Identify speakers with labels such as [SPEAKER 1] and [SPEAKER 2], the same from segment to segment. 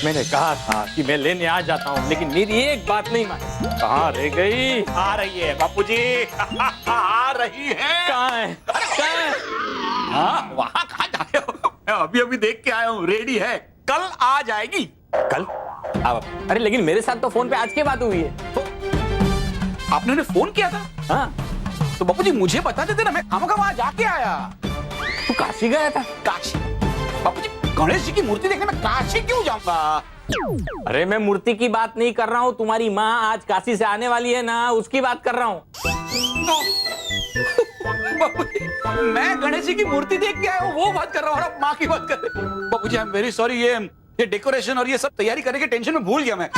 [SPEAKER 1] मैंने कहा था कि मैं लेने आ जाता हूँ, लेकिन मेरी एक बात नहीं मानी। कहाँ रह गई?
[SPEAKER 2] आ रही है बापूजी। आ रही है।
[SPEAKER 1] कहाँ है? कहाँ है?
[SPEAKER 2] हाँ, वहाँ कहाँ जा रहे हो? मैं अभी अभी देख के आया हूँ, रेडी है, कल आ जाएगी।
[SPEAKER 1] कल? अरे लेकिन मेरे साथ तो फोन पे आज की बात हुई है।
[SPEAKER 2] तो आपने उन्हें फोन किया था?
[SPEAKER 1] हाँ।
[SPEAKER 2] तो बापूजी मुझे बता देते ना, मैं खामखा वहाँ जाके आया।
[SPEAKER 1] तू काशी गया था?
[SPEAKER 2] काशी? बापूजी गणेश जी की मूर्ति देखने में काशी क्यों जाऊंगा?
[SPEAKER 1] अरे मैं मूर्ति की बात नहीं कर रहा हूँ, तुम्हारी माँ आज काशी से आने वाली है ना, उसकी बात कर रहा हूँ।
[SPEAKER 2] मैं गणेश जी की मूर्ति देख के आया हूँ, वो बात कर रहा हूँ, और आप माँ की बात कर रहे हैं। बापूजी आई एम वेरी सॉरी, ये डेकोरेशन और ये सब तैयारी करने के टेंशन में भूल गया मैं।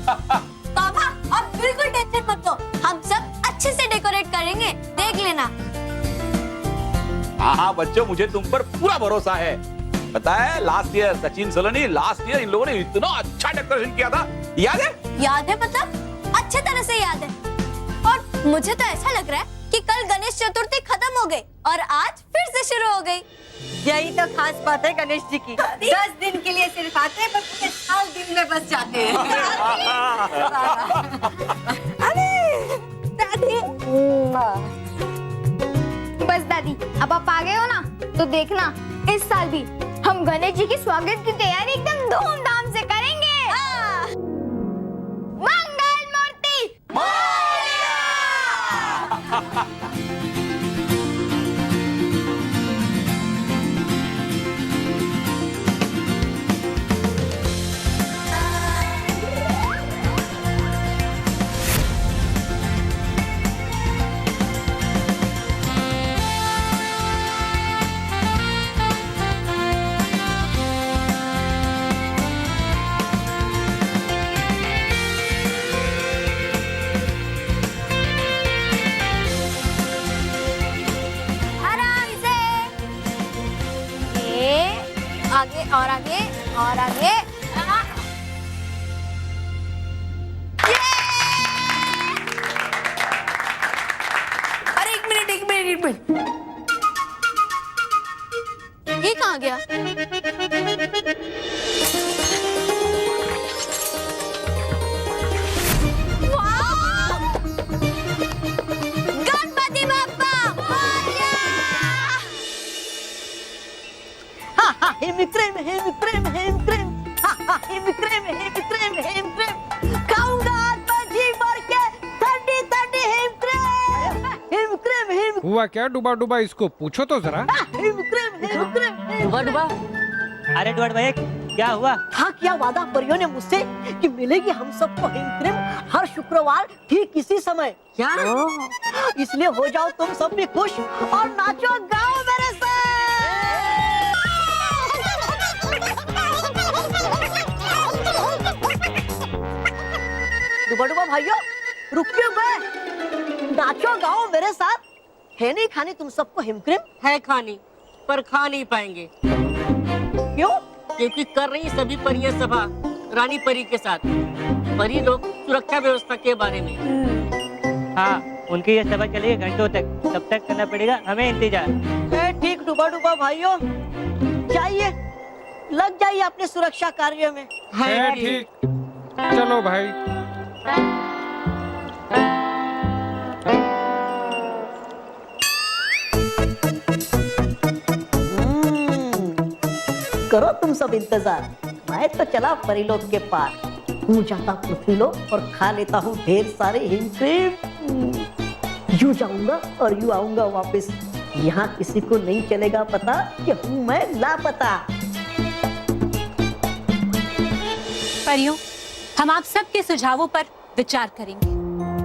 [SPEAKER 3] पापा अब बिल्कुल टेंशन मत लो, हम सब अच्छे से डेकोरेट करेंगे, देख लेना।
[SPEAKER 2] हाँ बच्चों, मुझे तुम पर पूरा भरोसा है। पता है लास्ट ईयर सचिन सोलनी, लास्ट ईयर इन लोगों ने इतना अच्छा डेकोरेशन किया था, याद है?
[SPEAKER 3] याद है, मतलब अच्छे तरह से याद है। और मुझे तो ऐसा लग रहा है कि कल गणेश चतुर्थी खत्म हो गई और आज फिर से शुरू हो गई।
[SPEAKER 4] यही तो खास बात है गणेश जी की। 10 दिन के लिए सिर्फ आते हैं, पर पूरे साल दिन में बस जाते हैं।
[SPEAKER 3] अरे दादी,
[SPEAKER 5] बस दादी, अब आप आ गए हो ना, तो देखना इस साल भी हम गणेश जी के स्वागत की तैयारी एकदम धूमधाम से करेंगे। मंगल मूर्ति
[SPEAKER 3] आराम से। ये आगे और आगे और आगे। अरे एक मिनट एक मिनट एक मिनट, ये कहाँ गया? वाह! गणपति बप्पा मोरया!
[SPEAKER 4] हा हा हेम क्रेम हेम क्रेम हेम क्रेम, हा हा हेम क्रेम हेम क्रेम। खाऊंगा भाजी भर के ठंडी ठंडी हेम क्रेम।
[SPEAKER 6] हुआ क्या डूबा डूबा, इसको पूछो तो जरा।
[SPEAKER 4] हेम क्रेम।
[SPEAKER 7] डुबा डुबा, अरे डुबा डुबा, क्या हुआ?
[SPEAKER 4] हाँ, क्या वादा परियों ने मुझसे कि मिलेगी हम सबको हेम क्रीम हर शुक्रवार ठीक इसी समय। क्या? इसलिए हो जाओ तुम सब भी खुश और नाचो गाओ मेरे साथ। डुबा डुबा भाइयों, रुक क्यों गए? नाचो गाओ मेरे साथ। है नहीं खानी तुम सबको हेम क्रीम?
[SPEAKER 7] है खानी, पर खा नहीं पाएंगे।
[SPEAKER 4] क्यों?
[SPEAKER 7] क्योंकि कर रही सभी परियां सभा रानी परी के साथ, परी लोग सुरक्षा व्यवस्था के बारे में। हाँ, उनकी ये सभा चलेगी घंटों तक, तब तक करना पड़ेगा हमें इंतजार।
[SPEAKER 4] ठीक डुबा डुबा भाइयों, चाहिए लग जाइए अपने सुरक्षा कार्य में।
[SPEAKER 6] है ठीक, चलो भाई।
[SPEAKER 4] करो तुम सब इंतजार, मैं तो चला परिलोक के पार। हूँ जाता पृथ्वीलोक और खा लेता हूँ ढेर सारे हिम क्रीम। यूं जाऊंगा और यूं आऊंगा वापस, यहाँ किसी को नहीं चलेगा पता कि हूँ मैं लापता।
[SPEAKER 8] परियों, हम आप सबके सुझावों पर विचार करेंगे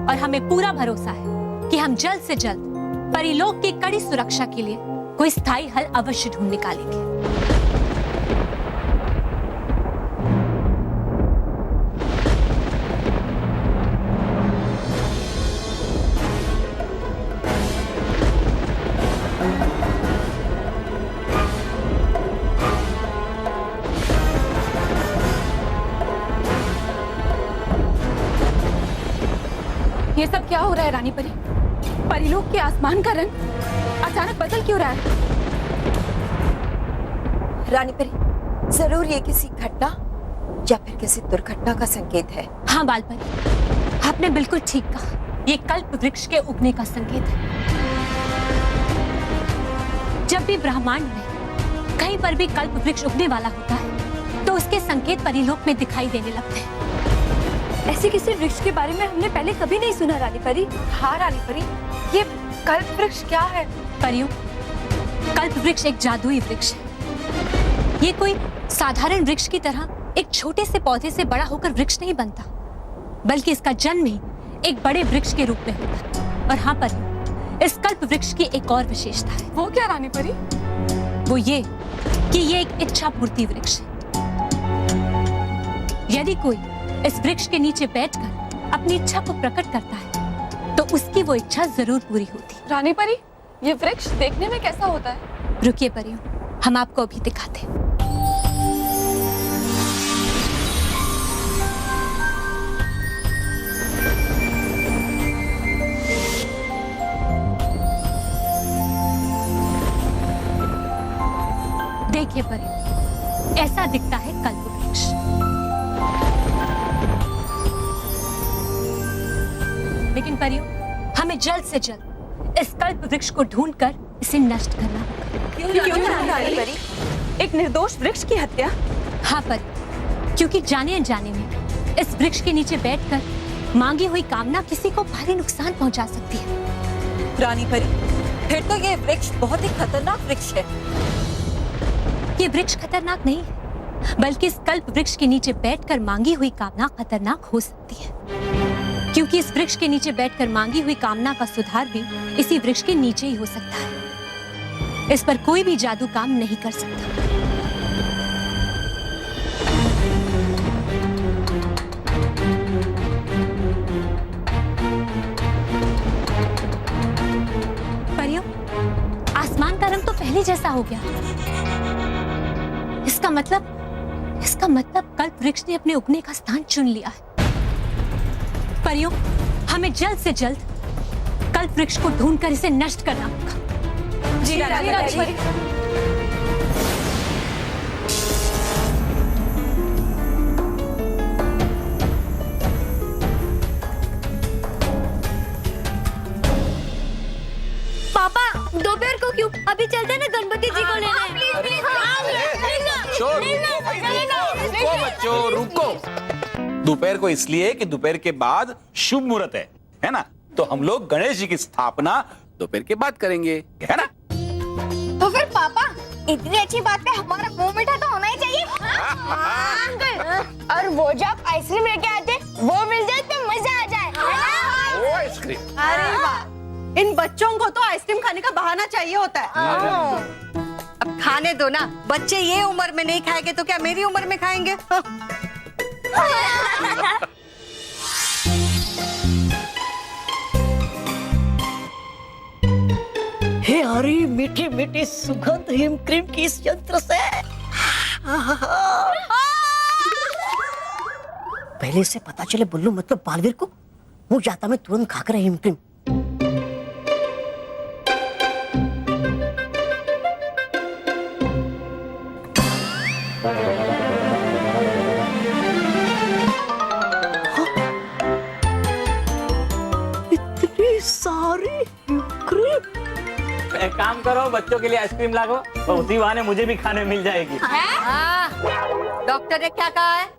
[SPEAKER 8] और हमें पूरा भरोसा है कि हम जल्द से जल्द परिलोक की कड़ी सुरक्षा के लिए कोई स्थायी हल अवश्य ढूंढ निकालेंगे।
[SPEAKER 5] ये सब क्या हो रहा है रानी परी? परिलोक के आसमान का रंग अचानक बदल क्यों रहा है?
[SPEAKER 3] रानी परी,
[SPEAKER 9] जरूर ये किसी घटना या फिर किसी दुर्घटना का संकेत है।
[SPEAKER 8] हाँ बालपरी, आपने बिल्कुल ठीक कहा। ये कल्प वृक्ष के उगने का संकेत है। जब भी ब्रह्मांड में कहीं पर भी कल्प वृक्ष उगने वाला होता है तो उसके संकेत परिलोक में दिखाई देने लगते हैं।
[SPEAKER 5] ऐसे किसी वृक्ष के बारे में हमने पहले कभी नहीं सुना रानी परी।
[SPEAKER 9] हाँ रानी परी, ये कल्प वृक्ष क्या है?
[SPEAKER 8] परियों, कल्प वृक्ष एक जादुई वृक्ष है। ये कोई साधारण वृक्ष की तरह एक छोटे से पौधे से बड़ा होकर वृक्ष नहीं बनता, बल्कि इसका जन्म ही एक बड़े वृक्ष के रूप में होता है। और हाँ परियों, इस कल्प वृक्ष की एक और विशेषता है।
[SPEAKER 9] वो क्या रानी परी?
[SPEAKER 8] वो ये कि ये एक इच्छा पूर्ति वृक्ष है। यदि कोई इस वृक्ष के नीचे बैठकर अपनी इच्छा को प्रकट करता है तो उसकी वो इच्छा जरूर पूरी होती है।
[SPEAKER 9] रानी परी, ये वृक्ष देखने में कैसा होता है?
[SPEAKER 8] रुकिए परियों, हम आपको अभी दिखाते हैं। देखिए परियों, ऐसा दिखता है कल्प वृक्ष। लेकिन परियों, हमें जल्द से जल्द इस कल्प वृक्ष को ढूंढकर इसे नष्ट करना होगा।
[SPEAKER 9] क्यों रानी परी? एक निर्दोष वृक्ष की हत्या?
[SPEAKER 8] हाँ पर क्योंकि जाने अनजाने में इस वृक्ष के नीचे बैठकर मांगी हुई कामना किसी को भारी नुकसान पहुंचा सकती है।
[SPEAKER 9] रानी परी, फिर तो ये वृक्ष बहुत ही खतरनाक वृक्ष है।
[SPEAKER 8] ये वृक्ष खतरनाक नहीं है, बल्कि इस कल्प वृक्ष के नीचे बैठकर मांगी हुई कामना खतरनाक हो सकती है, क्योंकि इस वृक्ष के नीचे बैठकर मांगी हुई कामना का सुधार भी इसी वृक्ष के नीचे ही हो सकता है। इस पर कोई भी जादू काम नहीं कर सकता। परियों, आसमान का रंग तो पहले जैसा हो गया। इसका मतलब कल्प वृक्ष ने अपने उगने का स्थान चुन लिया है। परियों, हमें जल्द से जल्द कल्प वृक्ष को ढूंढकर इसे नष्ट करना होगा।
[SPEAKER 9] जी रानी परी।
[SPEAKER 3] पापा, दोपहर को क्यों? अभी चलते ना गणपति जी को लेने।
[SPEAKER 2] रुको बच्चों, रुको। दोपहर को इसलिए कि दोपहर के बाद शुभ मुहूर्त है ना? तो हम लोग गणेश जी की स्थापना दोपहर के बाद करेंगे, है ना?
[SPEAKER 5] तो फिर पापा, इतनी अच्छी बात पे हमारा मुंह मीठा तो होना ही चाहिए। और वो जो आप आइसक्रीम लेके आए थे, वो मिल जाए तो मजा आ जाए।
[SPEAKER 2] वो आइसक्रीम।
[SPEAKER 4] अरे वाह, इन बच्चों को तो आइसक्रीम खाने का बहाना चाहिए होता है। अब खाने दो ना, बच्चे ये उम्र में नहीं खाएंगे तो क्या मेरी उम्र में खाएंगे? हे हरी मीठी मीठी सुगंध हिम क्रीम की इस यंत्र से पहले से पता चले बुल्लू मतलब बालवीर को, मुंह जाता मैं तुरंत खाकर हिम क्रीम। इतनी सारी क्रीम।
[SPEAKER 1] एक काम करो, बच्चों के लिए आइसक्रीम लाओ और उसी बहाने मुझे भी खाने मिल जाएगी।
[SPEAKER 4] डॉक्टर ने क्या कहा है?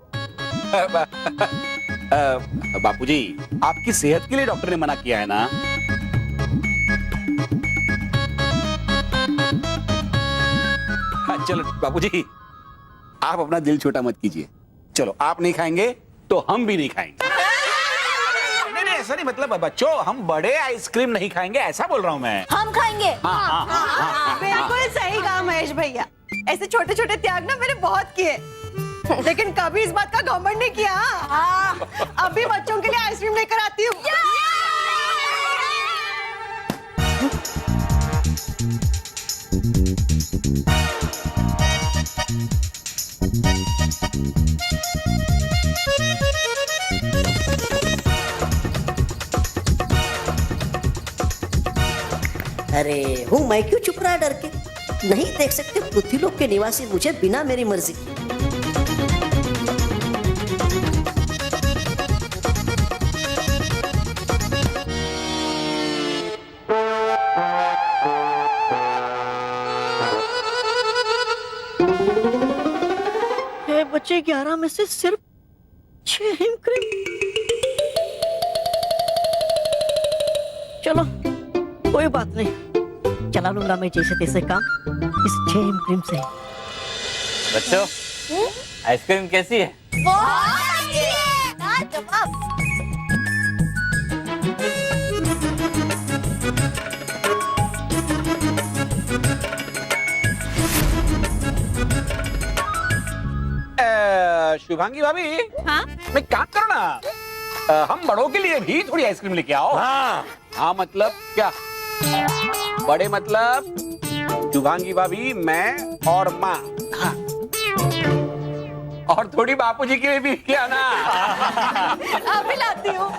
[SPEAKER 2] बापूजी, आपकी सेहत के लिए डॉक्टर ने मना किया है ना? चलो बापूजी, आप अपना दिल छोटा मत कीजिए। चलो, आप नहीं खाएंगे तो हम भी नहीं खाएंगे। नहीं नहीं, ऐसा नहीं, मतलब बच्चों, हम बड़े आइसक्रीम नहीं खाएंगे, ऐसा बोल रहा हूँ मैं।
[SPEAKER 3] हम खाएंगे।
[SPEAKER 4] बिल्कुल सही कहा महेश भैया। ऐसे छोटे छोटे त्याग ना मैंने बहुत किए, लेकिन कभी इस बात का घमंड नहीं किया। अभी बच्चों के लिए आइसक्रीम लेकर आती हूँ। अरे हूँ मैं क्यों चुप रहा डर के? नहीं देख सकते पृथ्वीलोक के निवासी मुझे बिना मेरी मर्जी के। बचे 11 में से सिर्फ 6 हिमक्रीम। चलो कोई बात नहीं, चला लूंगा मैं जैसे तैसे काम इस 6 हिमक्रीम से।
[SPEAKER 1] बच्चों आइसक्रीम कैसी है?
[SPEAKER 3] बहुत अच्छी है। लाजवाब।
[SPEAKER 2] शुभांगी भाभी,
[SPEAKER 8] हाँ?
[SPEAKER 2] मैं काम करो ना, हम बड़ों के लिए भी थोड़ी आइसक्रीम लेके आओ। हाँ मतलब क्या? बड़े मतलब शुभांगी भाभी, मैं और माँ। हाँ। और थोड़ी बापूजी के लिए भी क्या ना?
[SPEAKER 3] अभी लाती हूँ।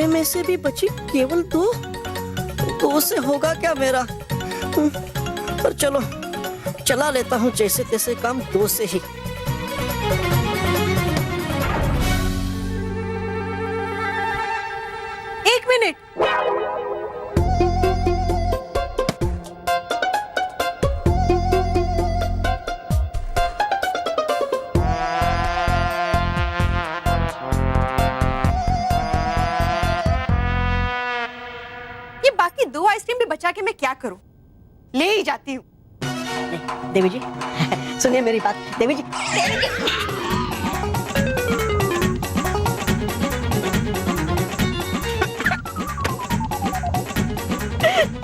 [SPEAKER 4] में से भी बची केवल 2 से होगा क्या मेरा? पर चलो चला लेता हूँ जैसे तैसे काम 2 से ही।
[SPEAKER 3] एक मिनट।
[SPEAKER 10] बाकी 2 आइसक्रीम भी बचा के मैं क्या करूं? ले ही जाती हूँ।
[SPEAKER 4] देवी जी सुनिए मेरी बात। देवी जी,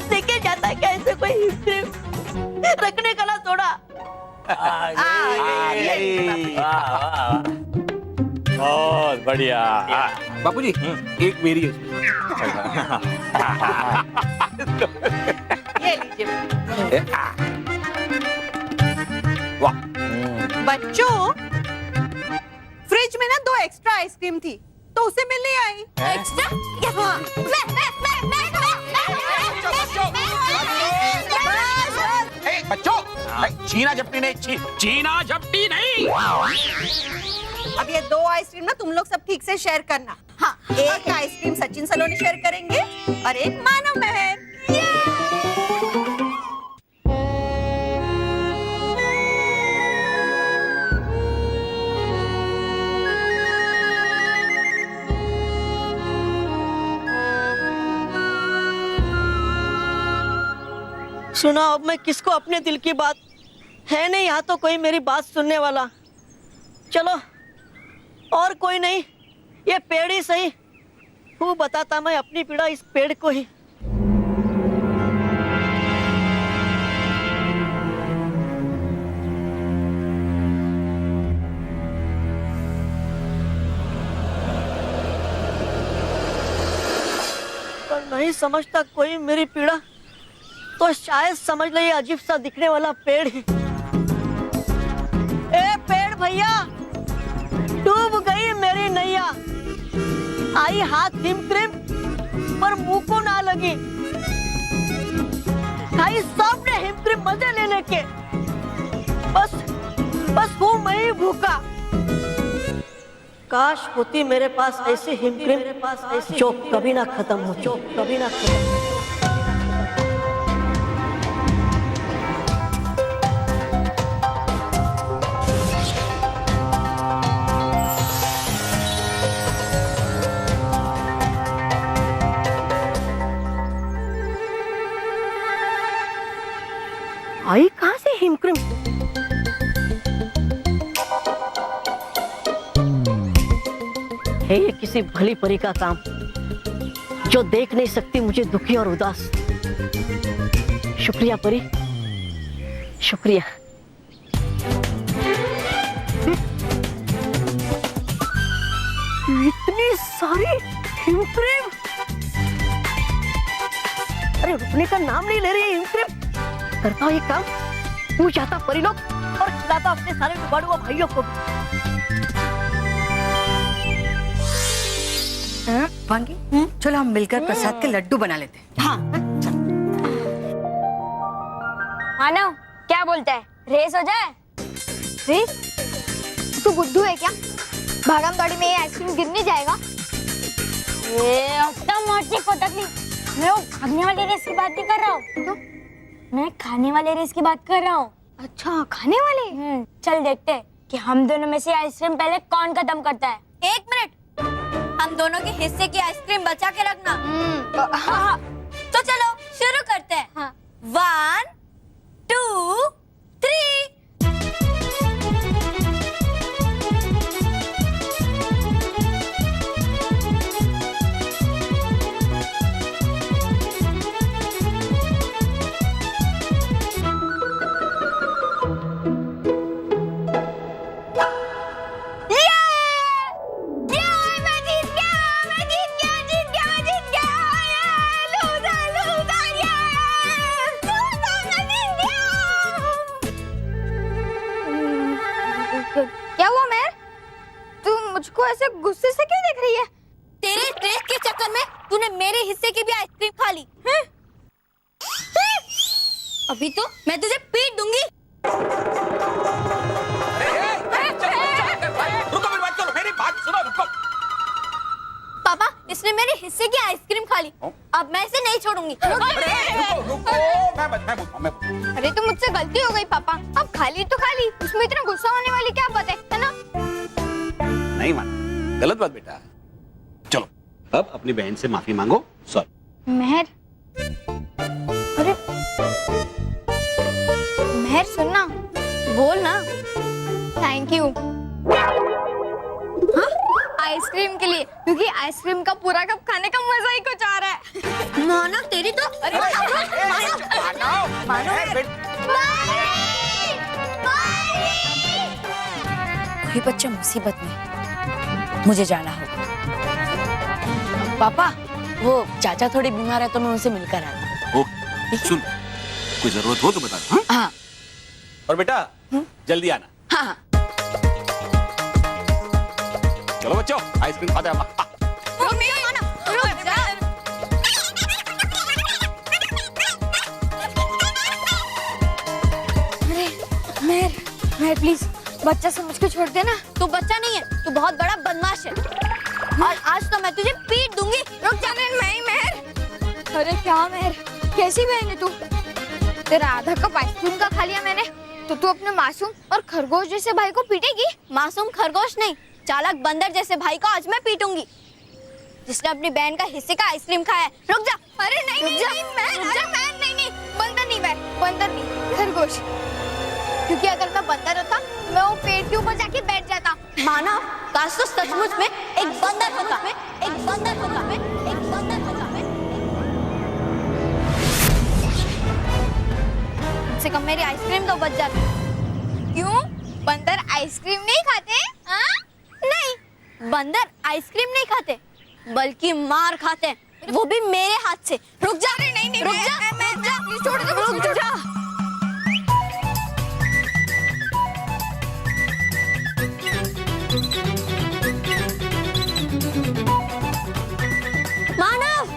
[SPEAKER 4] देखे जाता है कैसे कोई आइसक्रीम रखने का ना थोड़ा।
[SPEAKER 1] बहुत बढ़िया।
[SPEAKER 2] बापूजी एक मेरी है।
[SPEAKER 10] ये लीजिए।
[SPEAKER 2] वाह।
[SPEAKER 10] बच्चों, फ्रिज में ना 2 एक्स्ट्रा आइसक्रीम थी तो उसे मैं ले आई।
[SPEAKER 3] एक्स्ट्रा?
[SPEAKER 10] हाँ।
[SPEAKER 2] बच्चों छीना झपटी नहीं, छीना झपटी नहीं।
[SPEAKER 10] अब ये 2 आइसक्रीम ना तुम लोग सब ठीक से शेयर करना। हाँ, एक आइसक्रीम सचिन सलोनी शेयर करेंगे और एक मानव महर।
[SPEAKER 4] सुना अब मैं किसको अपने दिल की बात, है नहीं यहाँ तो कोई मेरी बात सुनने वाला। चलो और कोई नहीं, ये पेड़ ही सही। वो बताता मैं अपनी पीड़ा इस पेड़ को ही। पर नहीं समझता कोई मेरी पीड़ा तो शायद समझ ले ये अजीब सा दिखने वाला पेड़ ही। ए पेड़ भैया, डूब गई मेरी नैया। आई हाथ हिमक्रीम पर मुंह को ना लगी। खाई सबने हिमक्रीम मजे ले लेके, बस हूँ मैं ही भूखा। काश होती मेरे पास ऐसी हिमक्रीम जो कभी ना खत्म हो, जो कभी ना खत्म हो। आई कहां से हिमक्रीम? है ये किसी भली परी का काम जो देख नहीं सकती मुझे दुखी और उदास। शुक्रिया परी, शुक्रिया। इतनी सारी हिमक्रीम, अरे रुकने का नाम नहीं ले रही है हिमक्रीम। करता हूँ ये काम, हूँ चाहता परी लोग और खिलाता अपने सारे जुगाड़ुआ भाइयों को भी।
[SPEAKER 9] वांगी चलो हम मिलकर प्रसाद के लड्डू बना लेते हैं।
[SPEAKER 10] हाँ
[SPEAKER 5] मानव क्या बोलता है, रेस हो जाए? रेस? तू बुद्धू है क्या? भागम दौड़ी में ये आइसक्रीम गिर नहीं जाएगा? मोटी पटकनी, मैं वो खाने वाले रेस की बात नहीं कर रहा हूँ। तो मैं खाने वाले रेस की बात कर रहा हूँ। अच्छा खाने वाले? चल देखते हैं कि हम दोनों में से आइसक्रीम पहले कौन खत्म करता है।
[SPEAKER 3] 1 मिनट, हम दोनों के हिस्से की आइसक्रीम बचा के रखना।
[SPEAKER 5] हाँ।
[SPEAKER 3] तो चलो शुरू करते हैं।
[SPEAKER 5] हाँ।
[SPEAKER 3] 1 2 3।
[SPEAKER 5] क्या हुआ मेहर? तू मुझको ऐसे गुस्से से क्यों देख रही है?
[SPEAKER 3] तेरे रेस के चक्कर में तूने मेरे हिस्से की भी आइसक्रीम खा ली। अभी तो मैं तुझे पीट दूंगी।
[SPEAKER 2] रुको मेरी बात करो, मेरी बात सुनो, रुको।
[SPEAKER 3] पापा, इसने मेरे हिस्से की आइसक्रीम खा ली। अब मैं इसे नहीं छोड़ूंगी।
[SPEAKER 2] रुको रुको, मैं
[SPEAKER 5] अरे तो मुझसे गलती हो गई पापा, अब खाली तो खाली, उसमें इतना गुस्सा होने वाली क्या बात है ना?
[SPEAKER 2] नहीं मान, गलत बात बेटा। चलो अब अपनी बहन से माफी मांगो। सॉरी।
[SPEAKER 5] मेहर, अरे मेहर सुनना,
[SPEAKER 3] बोल ना।
[SPEAKER 5] थैंक यू आइसक्रीम के लिए, क्योंकि आइसक्रीम का पूरा कप खाने का मजा ही कुछ आ रहा है।
[SPEAKER 3] मानव तेरी तो
[SPEAKER 9] कोई बच्चा मुसीबत में, मुझे जाना होगा। पापा वो चाचा थोड़ी बीमार है तो मैं उनसे मिलकर आता
[SPEAKER 2] ओके, सुन, कोई जरूरत हो तो बता। हाँ?
[SPEAKER 9] हाँ
[SPEAKER 2] और बेटा जल्दी आना।
[SPEAKER 9] हाँ।
[SPEAKER 2] चलो बच्चों, आइसक्रीम खाते हैं।
[SPEAKER 5] मेहर प्लीज बच्चा समझ के छोड़ देना।
[SPEAKER 3] तू बच्चा नहीं है, तू बहुत बड़ा बदमाश है और आज तो मैं तुझे पीट दूंगी।
[SPEAKER 5] रुक जा मेहर। अरे क्या मेहर, कैसी बहन है तू? तेरा आधा कप आइसक्रीम का खा लिया मैंने, तो तू अपने मासूम और खरगोश जैसे भाई को पीटेगी?
[SPEAKER 3] मासूम खरगोश नहीं, चालाक बंदर जैसे भाई को आज मैं पीटूंगी, जिसने अपनी बहन का हिस्से का आइसक्रीम खाया है। रुक जा।
[SPEAKER 5] अरे नहीं नहीं नहीं, नहीं बंदर नहीं, बंदर नहीं, खरगोश। क्योंकि अगर मैं बंदर होता मैं वो पेड़ के ऊपर जाके बैठ जाता।
[SPEAKER 3] मानव, काश तो सचमुच में एक बंदर होता, एक बंदर होता, एक बंदर होता। कम से कम मेरी आइसक्रीम तो बच जाती।
[SPEAKER 5] क्यों? बंदर आइसक्रीम नहीं खाते? हाँ?
[SPEAKER 3] नहीं, बंदर आइसक्रीम नहीं खाते, बल्कि मार खाते हैं, वो भी मेरे हाथ से। रुक जा।
[SPEAKER 5] नहीं
[SPEAKER 3] रुक जा,
[SPEAKER 5] रुक जा, छोड़ दो,
[SPEAKER 3] रुक जा। मानव,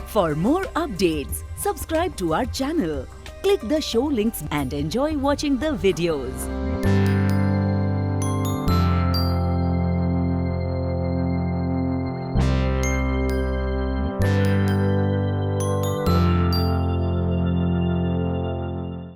[SPEAKER 11] For more updates, subscribe to our channel, click the show links and enjoy watching the videos.